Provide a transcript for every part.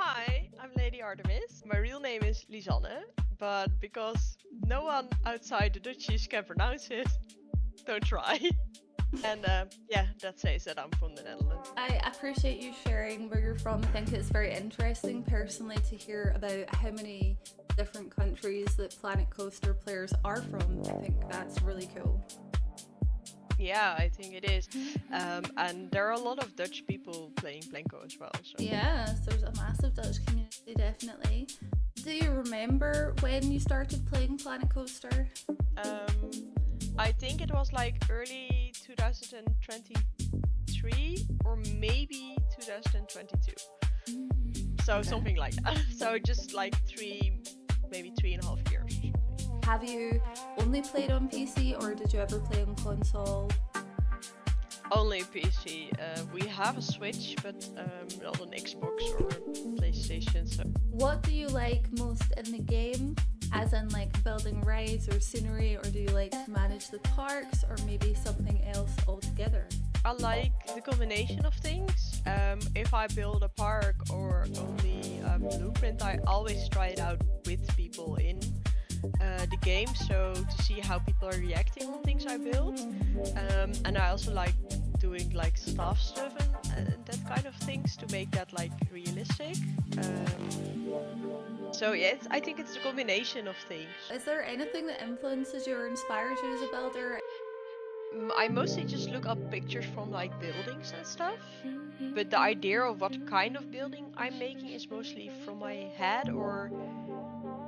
Hi, I'm Lady Artemis. My real name is Lisanne, but because no one outside the Dutchies can pronounce it, don't try. And yeah, that says that I'm from the Netherlands. I appreciate you sharing where you're from. I think it's very interesting personally to hear about how many different countries that Planet Coaster players are from. I think that's really cool. Yeah, I think it is. And there are a lot of Dutch people playing Plinko as well. So. Yes, there's a massive Dutch community, definitely. Do you remember when you started playing Planet Coaster? I think it was like early 2023 or maybe 2022. So Okay. something like that. So just like maybe 3.5 years. Have you only played on PC or did you ever play on console? Only PC. We have a Switch, but not an Xbox or PlayStation. So What do you like most in the game? As in like building rides or scenery, or do you like to manage the parks or maybe something else altogether? I like the combination of things. If I build a park or only a blueprint, I always try it out with people in the game, so to see how people are reacting on things I build. And I also like doing like staff stuff and that kind of things to make that like realistic. So yeah, I think it's a combination of things. Is there anything that influences you or inspires you as a builder? I mostly just look up pictures from like buildings and stuff, but the idea of what kind of building I'm making is mostly from my head or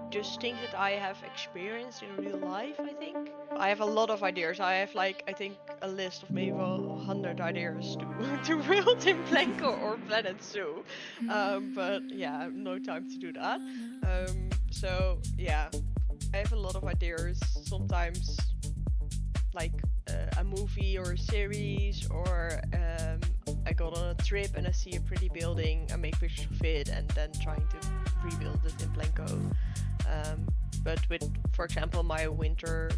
just things that I have experienced in real life. I think I have a lot of ideas. I have like I think a list of maybe 100 ideas to build in Plinko or Planet Zoo, but yeah, I have no time to do that. So yeah, I have a lot of ideas. Sometimes like a movie or a series, or I go on a trip and I see a pretty building, I make pictures of it and then trying to rebuild it in Plinko. But with, for example, my winter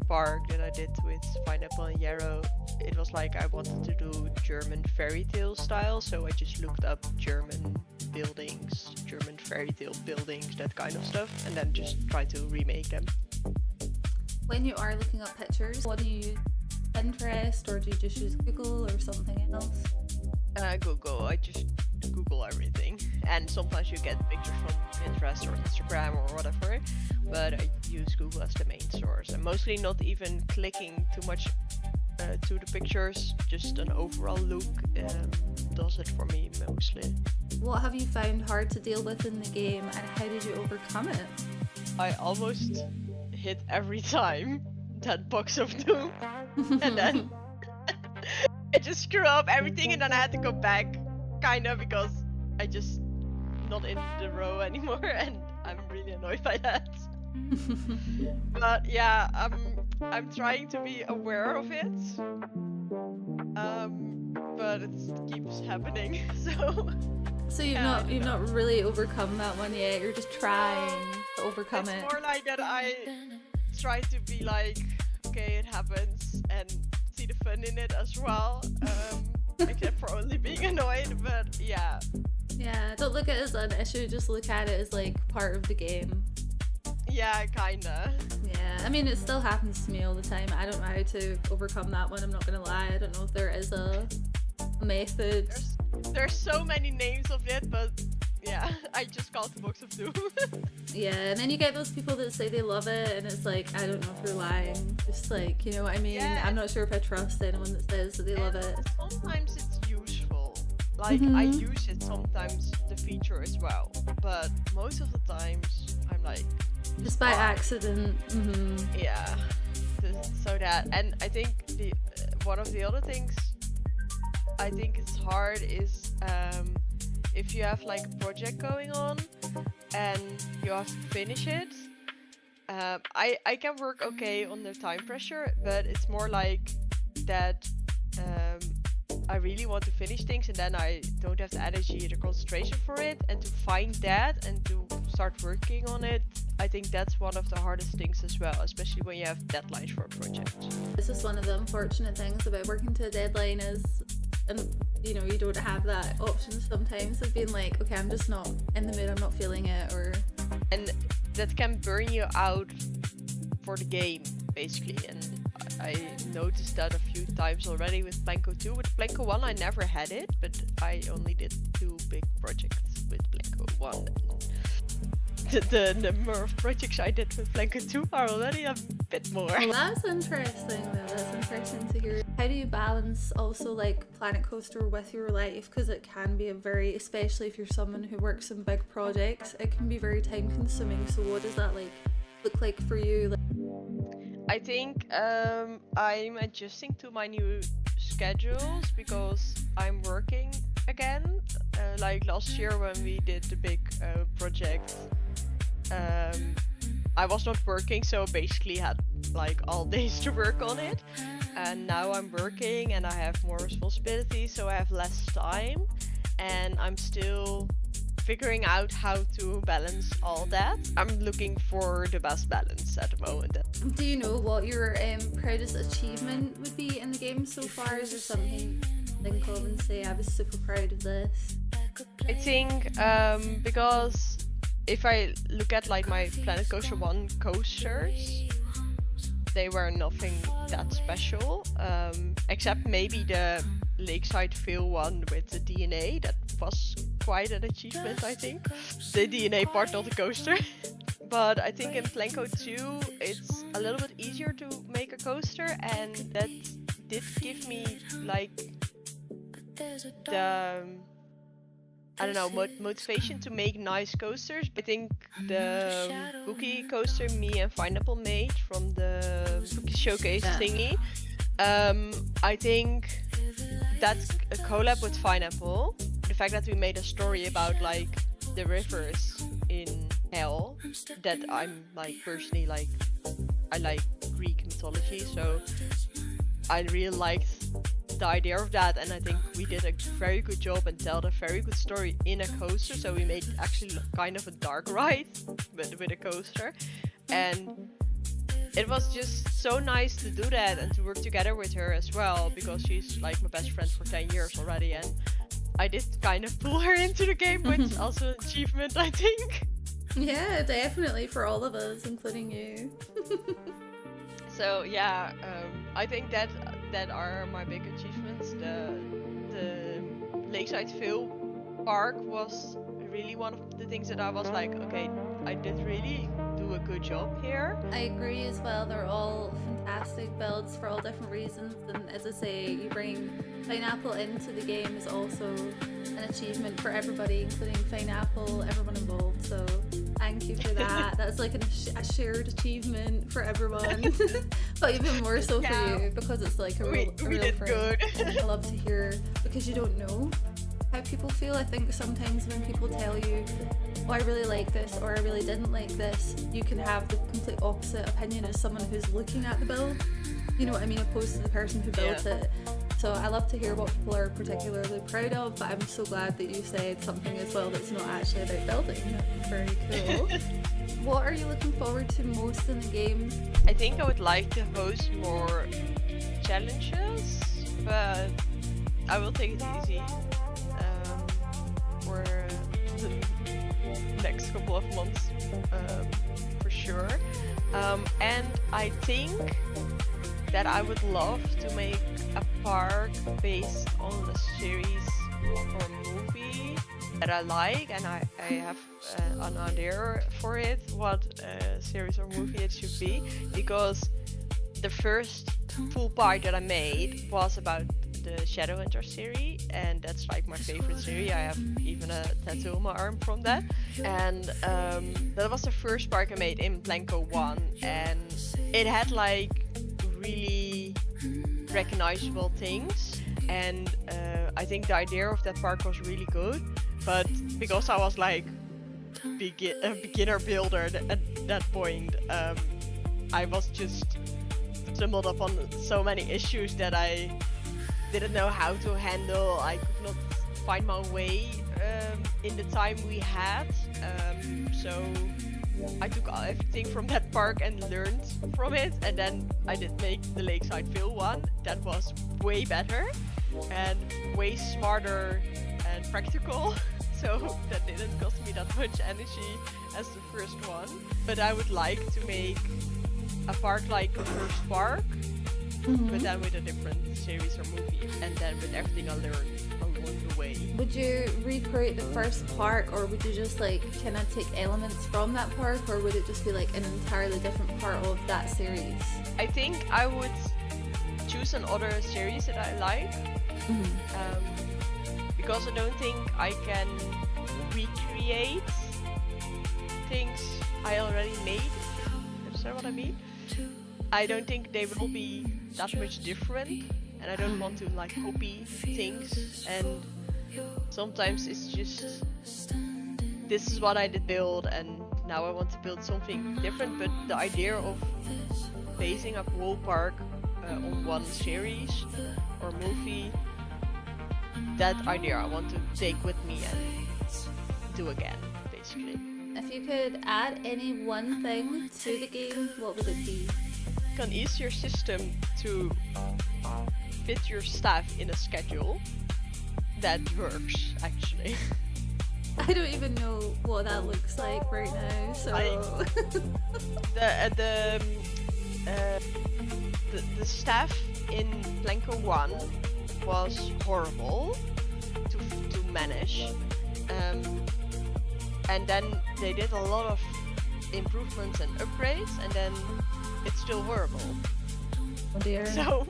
park that I did with Pineapple and Yarrow, it was like I wanted to do German fairy tale style, so I just looked up German buildings, German fairy tale buildings, that kind of stuff, and then just try to remake them. When you are looking up pictures, what do you use? Pinterest, or do you just use Google or something else? Google. I just Google everything, and sometimes you get pictures from Pinterest or Instagram or whatever, but I use Google as the main source. And mostly not even clicking too much to the pictures, just an overall look does it for me mostly. What have you found hard to deal with in the game, and how did you overcome it? I almost hit every time that box of doom, and then I just screw up everything, and then I had to go back, kind of, because I just not in the row anymore, and I'm really annoyed by that. But yeah, I'm trying to be aware of it, but it keeps happening. So you've Yeah, not really overcome that one yet. You're just trying to overcome it's it. more like that I try to be like, okay, it happens, and see the fun in it as well. Except for only being annoyed, but yeah. Yeah, don't look at it as an issue. Just look at it as like part of the game. Yeah, kinda. Yeah, I mean, it still happens to me all the time. I don't know how to overcome that one. I'm not gonna lie. I don't know if there is a method. There's so many names of it, but yeah, I just call it the box of doom. Yeah, and then you get those people that say they love it, and it's like, I don't know if they're lying. Just like, you know what I mean? Yeah. I'm not sure if I trust anyone that says that they love And it. sometimes it's useful. Like I use it sometimes, the feature as well. But most of the times I'm like, Just by why? accident. Yeah. So that, and I think the one of the other things I think it's hard is if you have like a project going on and you have to finish it. I can work okay under time pressure, but it's more like that I really want to finish things and then I don't have the energy or the concentration for it, and to find that and to start working on it, I think that's one of the hardest things as well, especially when you have deadlines for a project. It's just one of the unfortunate things about working to a deadline is and you know, you don't have that option sometimes of being like, okay, I'm just not in the mood, I'm not feeling it, or... And that can burn you out for the game, basically. And I noticed that a few times already with Blanco 2. With Blanco 1 I never had it, but I only did 2 big projects with Blanco 1. The number of projects I did with Blanco 2 are already a bit more. Well, that's interesting though, that's interesting to hear. How do you balance also like Planet Coaster with your life? Because it can be a very, especially if you're someone who works in big projects, it can be very time consuming. So what does that like look like for you? I think I'm adjusting to my new schedules because I'm working again. Like last year when we did the big project, I was not working, so basically had like all days to work on it. And now I'm working and I have more responsibilities, so I have less time. And I'm still figuring out how to balance all that. I'm looking for the best balance at the moment. Do you know what your proudest achievement would be in the game so far? Is there something you think of and say, I was super proud of this? I think because if I look at like my Planet Coaster 1 coasters, they were nothing that special, except maybe the Lakeside Phil one with the DNA. That was quite an achievement, I think. The DNA part, not the coaster. But I think in Blanco 2 it's a little bit easier to make a coaster, and that did give me like the I don't know, motivation to make nice coasters. I think the Bookie coaster me and Pineapple made from the Bookie Showcase thingy, I think that's a collab with Pineapple. The fact that we made a story about like the rivers in hell, that I'm like personally like, I like Greek mythology, so I really liked the idea of that, and I think we did a very good job and told a very good story in a coaster. So we made actually kind of a dark ride with a coaster, and it was just so nice to do that and to work together with her as well, because she's like my best friend for 10 years already, and I did kind of pull her into the game, which is also an achievement, I think. Yeah, definitely, for all of us, including you. So yeah, I think that are my big achievements. The Lakeside Phil Park was really one of the things that I was like, okay, I did really do a good job here. I agree as well. They're all fantastic builds for all different reasons, and as I say, you bring Pineapple into the game is also an achievement for everybody, including Pineapple, everyone involved. So thank you for that. That's like a shared achievement for everyone, but even more so for you, because it's like a real friend. Good. I love to hear, because you don't know how people feel. I think sometimes when people tell you, oh, I really like this, or I really didn't like this, you can have the complete opposite opinion as someone who's looking at the build, you know what I mean, opposed to the person who built it. So I love to hear what people are particularly proud of, but I'm so glad that you said something as well that's not actually about building. That's very cool. What are you looking forward to most in the game? I think I would like to host more challenges, but I will take it easy for the next couple of months, for sure. And I think that I would love to make a park based on a series or movie that I like, and I have an idea for it, what series or movie it should be, because the first full park that I made was about the Shadowhunter series, and that's like my favorite series. I have even a tattoo on my arm from that, and that was the first park I made in Blanco 1, and it had like really recognizable things, and I think the idea of that park was really good, but because I was like a beginner builder at that point, I was just stumbled upon so many issues that I didn't know how to handle. I could not find my way in the time we had, so I took everything from that park and learned from it, and then I did make the Lakeside Phil one. That was way better, and way smarter and practical. So that didn't cost me that much energy as the first one. But I would like to make a park like the first park, but then with a different series or movie, and then with everything I learned along the way. Would you recreate the first park, or would you just like kind of take elements from that park, or would it just be like an entirely different part of that series? I think I would choose another series that I like, because I don't think I can recreate things I already made. Is that what I mean? I don't think they will be that much different, and I don't want to like copy things, and sometimes it's just this is what I did build and now I want to build something different. But the idea of basing up whole park on one series or movie, that idea I want to take with me and do again, basically. If you could add any one thing to the game, what would it be? You can ease your system to fit your staff in a schedule that works, actually. I don't even know what that looks like right now, so... The staff in Blanco 1 was horrible to manage, and then they did a lot of improvements and upgrades, and then it's still horrible. Oh dear. So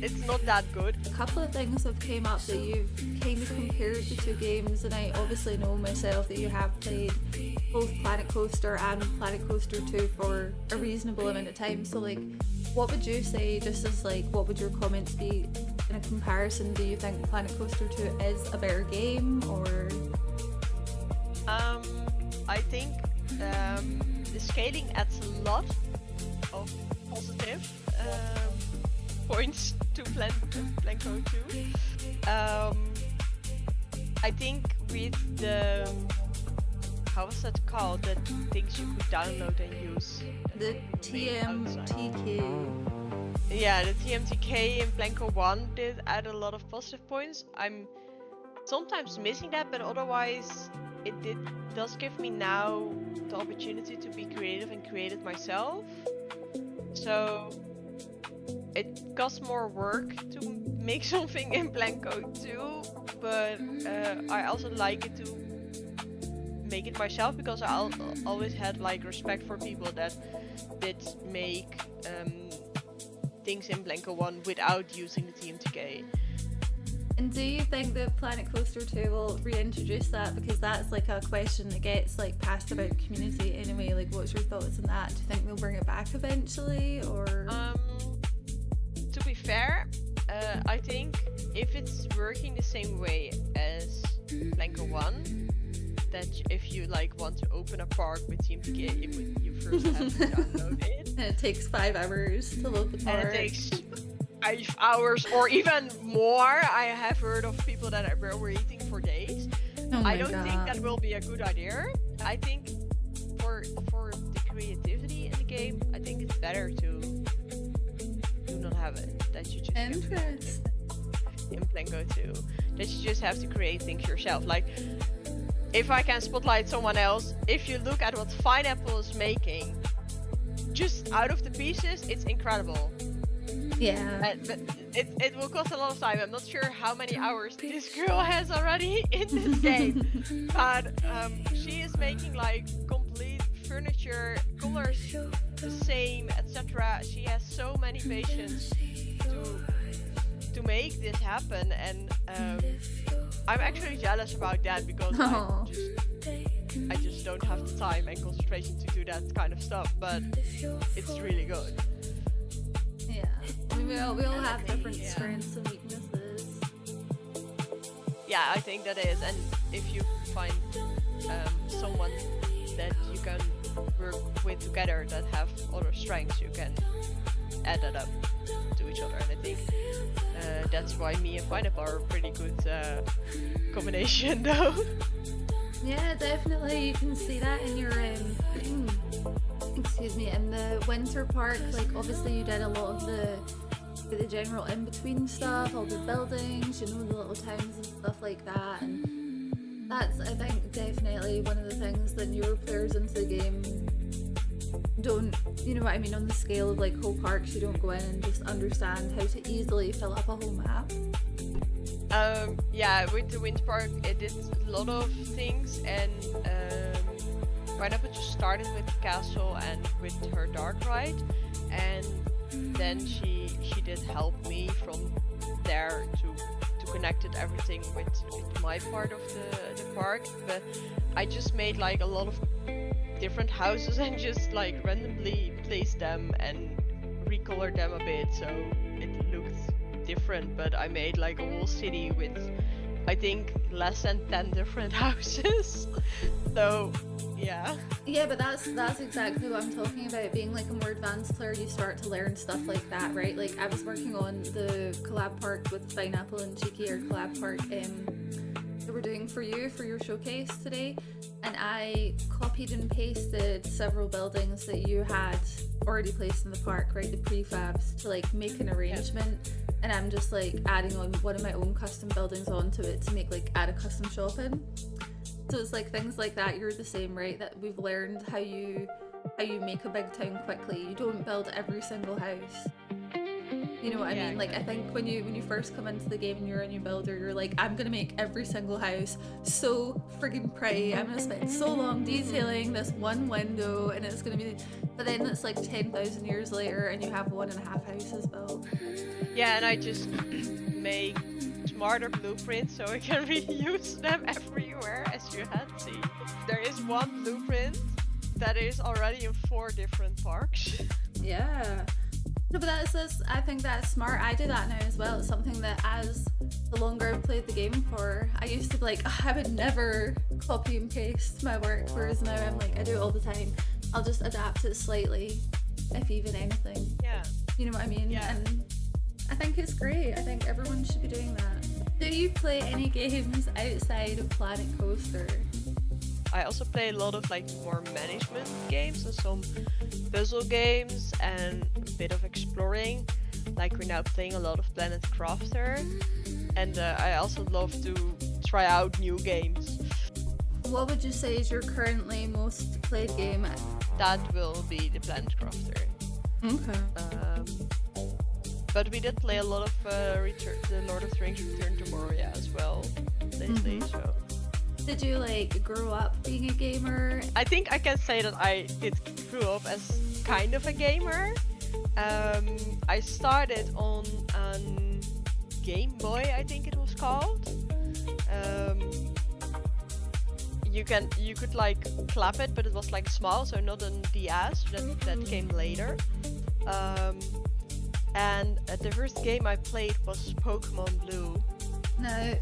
it's not that good. A couple of things have came up that you've kind of compared the two games, and I obviously know myself that you have played both Planet Coaster and Planet Coaster 2 for a reasonable amount of time. So like, what would you say, just as like, what would your comments be in a comparison? Do you think Planet Coaster 2 is a better game, or? I think the scaling adds a lot of positive points to Blanco 2. I think with the, how was that called, the things you could download and use? The TMTK. Yeah, the TMTK in Blanco 1 did add a lot of positive points. I'm sometimes missing that, but otherwise it does give me now the opportunity to be creative and create it myself. So it costs more work to make something in Blanco 2, but I also like it to make it myself, because I always had like respect for people that did make things in Blanco 1 without using the TMTK. And do you think that Planet Coaster 2 will reintroduce that? Because that's like a question that gets like passed about the community anyway. Like, what's your thoughts on that? Do you think they'll bring it back eventually, or? To be fair, I think if it's working the same way as Blanco 1, that if you like want to open a park with TMTK, you first have to download it. And it takes 5 hours to load the park. And it takes 5 hours or even more. I have heard of people that were waiting for days. Oh I don't think that will be a good idea. I think for the creativity in the game, I think it's better to do not have it. That you just Interesting. In Blanco 2, that you just have to create things yourself. Like, if I can spotlight someone else, if you look at what Pineapple is making, just out of the pieces, it's incredible. Yeah. But it will cost a lot of time. I'm not sure how many hours this girl has already in this game, but she is making like complete furniture, colors the same, etc. She has so many patience to make this happen, and I'm actually jealous about that, because I just don't have the time and concentration to do that kind of stuff, but it's really good. Yeah. I mean, we all have different strengths and weaknesses. Yeah, I think that is, and if you find someone that you can work with together that have other strengths, you can add that up to each other, and I think that's why me and Pineapple are a pretty good combination, though. Yeah, definitely. You can see that in your excuse me, in the winter park. Like, obviously you did a lot of the the general in-between stuff, all the buildings, you know, the little towns and stuff like that. And that's, I think, definitely one of the things that newer players into the game don't, you know what I mean, on the scale of like whole parks, you don't go in and just understand how to easily fill up a whole map. Yeah, with the wind park, it did a lot of things, and Pineapple just started with the castle and with her dark ride, and then she did help me from there to connect it everything with my part of the park. But I just made like a lot of different houses and just like randomly placed them and recolored them a bit so it looked different. But I made like a whole city with, I think, less than 10 different houses. So yeah. Yeah, but that's exactly what I'm talking about. Being like a more advanced player, you start to learn stuff like that, right? Like I was working on the collab park with Pineapple and Cheeky, or collab park that we're doing for you for your showcase today, and I copied and pasted several buildings that you had already placed in the park, right? The prefabs, to like make an arrangement, and I'm just like adding on one of my own custom buildings onto it to make like add a custom shop in. So it's like things like that. You're the same, right? That we've learned how you make a big town quickly. You don't build every single house. You know what I mean? Like I think when you first come into the game and you're a new builder, you're like, I'm gonna make every single house so friggin' pretty. I'm gonna spend so long detailing this one window, and it's gonna be. But then it's like 10,000 years later, and you have 1.5 houses built. Yeah, and I just make smarter blueprints so I can reuse them everywhere, as you had seen. There is one blueprint that is already in 4 different parks. Yeah. No, but I think that's smart. I do that now as well. It's something that as the longer I've played the game for, I used to be like, oh, I would never copy and paste my work, whereas now I'm like, I do it all the time. I'll just adapt it slightly, if even anything. Yeah. You know what I mean? Yeah. And I think it's great. I think everyone should be doing that. Do you play any games outside of Planet Coaster? I also play a lot of like more management games and some puzzle games and a bit of exploring. Like we're now playing a lot of Planet Crafter, and I also love to try out new games. What would you say is your currently most played game? That will be the Planet Crafter. Okay. But we did play a lot of the Lord of the Rings Return to Moria as well lately, so. Did you like grow up being a gamer? I think I can say that I did grow up as kind of a gamer. I started on a Game Boy, I think it was called. You could like clap it, but it was like small, so not on DS. That came later. And the first game I played was Pokemon Blue. Now,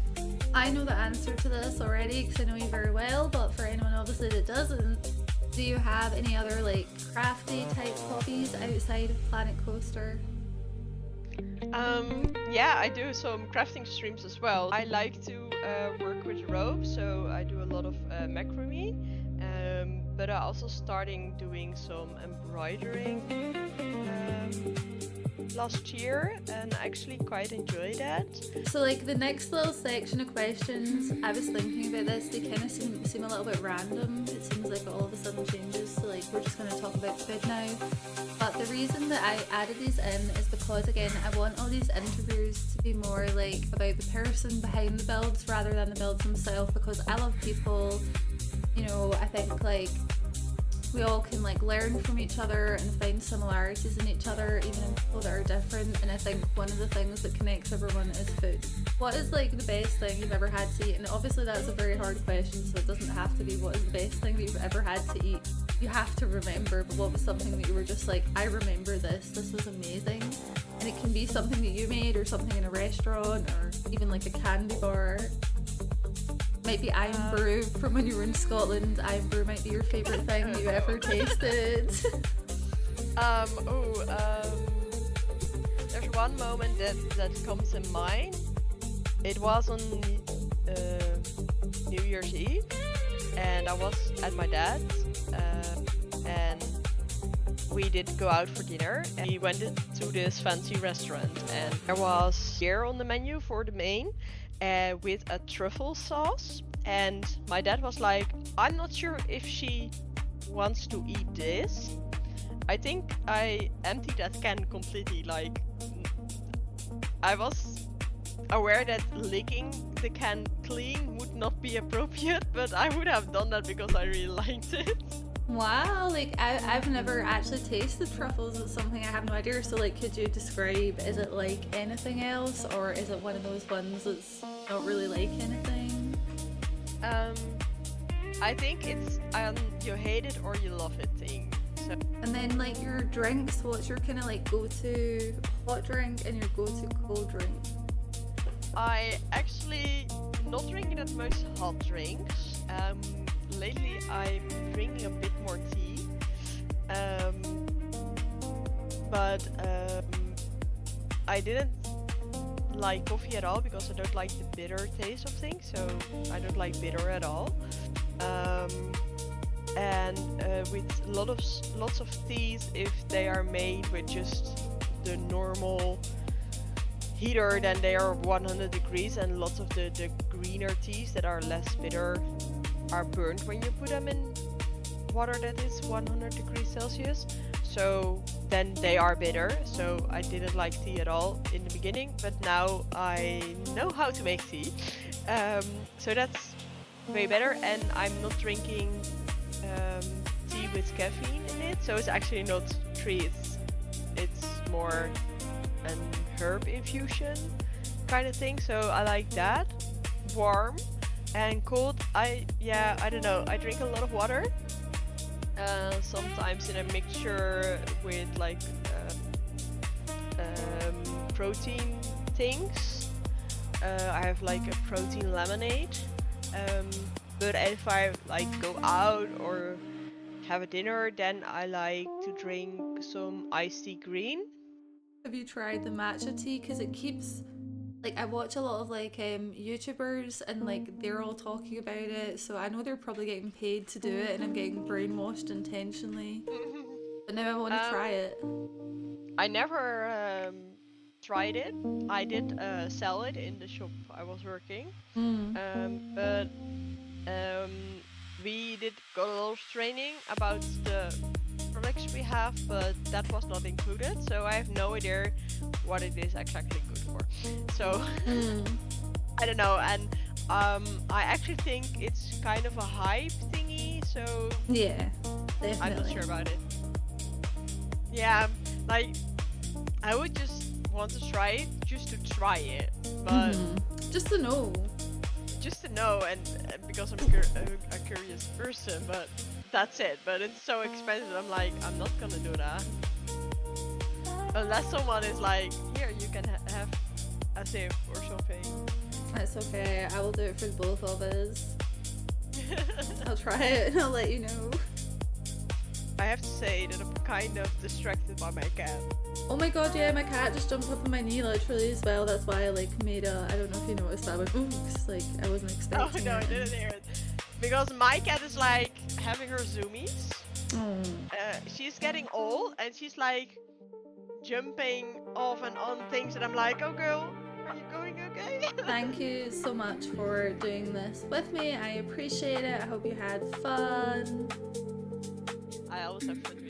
I know the answer to this already because I know you very well, but for anyone obviously that doesn't, do you have any other like crafty type hobbies outside of Planet Coaster? Yeah, I do some crafting streams as well. I like to work with rope, so I do a lot of macrame. But I'm also starting doing some embroidering last year, and I actually quite enjoy that. So like the next little section of questions, I was thinking about this, they kind of seem a little bit random. It seems like all of a sudden changes, so like we're just going to talk about food now. But the reason that I added these in is because, again, I want all these interviews to be more like about the person behind the builds rather than the builds themselves, because I love people. You know, I think like we all can like learn from each other and find similarities in each other, even in people that are different. And I think one of the things that connects everyone is food. What is like the best thing you've ever had to eat? And obviously that's a very hard question, so it doesn't have to be what is the best thing that you've ever had to eat. You have to remember, but what was something that you were just like, I remember this was amazing. And it can be something that you made or something in a restaurant or even like a candy bar. Might be Iron Brew from when you were in Scotland. Iron Brew might be your favourite thing you ever tasted. There's one moment that comes in mind. It was on New Year's Eve, and I was at my dad's, and we did go out for dinner and we went to this fancy restaurant and there was beer on the menu for the main with a truffle sauce, and my dad was like, I'm not sure if she wants to eat this. I think I emptied that can completely. Like, I was aware that licking the can clean would not be appropriate, but I would have done that because I really liked it. Wow, like I've never actually tasted truffles. It's something I have no idea. So like, could you describe, is it like anything else, or is it one of those ones that's not really like anything? I think it's you hate it or you love it thing. So. And then like your drinks, what's your kind of like go-to hot drink and your go-to cold drink? I actually not drinking that much hot drinks. Lately I'm drinking a bit more tea. But I didn't like coffee at all because I don't like the bitter taste of things, so I don't like bitter at all. And with lots of teas, if they are made with just the normal heater, then they are 100 degrees, and lots of the greener teas that are less bitter are burnt when you put them in water that is 100 degrees Celsius. So then they are bitter. So I didn't like tea at all in the beginning, but now I know how to make tea. So that's way better, and I'm not drinking tea with caffeine in it. So it's actually not tea, it's more an herb infusion kind of thing. So I like that. Warm. And cold, I don't know, I drink a lot of water. Sometimes in a mixture with like protein things. I have like a protein lemonade. But if I like go out or have a dinner, then I like to drink some iced tea green. Have you tried the matcha tea? Because it keeps, like, I watch a lot of like YouTubers and like they're all talking about it, so I know they're probably getting paid to do it, and I'm getting brainwashed intentionally. But now I want to try it. I never tried it. I did sell it in the shop I was working, but we did got a lot of training about the products we have, but that was not included, so I have no idea what it is exactly good for. So I don't know, and I actually think it's kind of a hype thingy, so yeah, definitely. I'm not sure about it. Yeah, like I would just want to try it just to try it, but just to know. And because I'm a curious person, but that's it. But it's so expensive, I'm like, I'm not gonna do that unless someone is like, here, you can have a sip or something. That's okay, I will do it for both of us. I'll try it and I'll let you know. I have to say that I'm kind of distracted by my cat. Oh my god, yeah, my cat just jumped up on my knee literally as well. That's why I like made a, I don't know if you noticed that, but oops, like I wasn't expecting it. Oh no, I didn't hear it. Because my cat is like having her zoomies. She's getting old and she's like jumping off and on things, and I'm like, oh girl, are you going okay? Thank you so much for doing this with me. I appreciate it. I hope you had fun. I always have fun.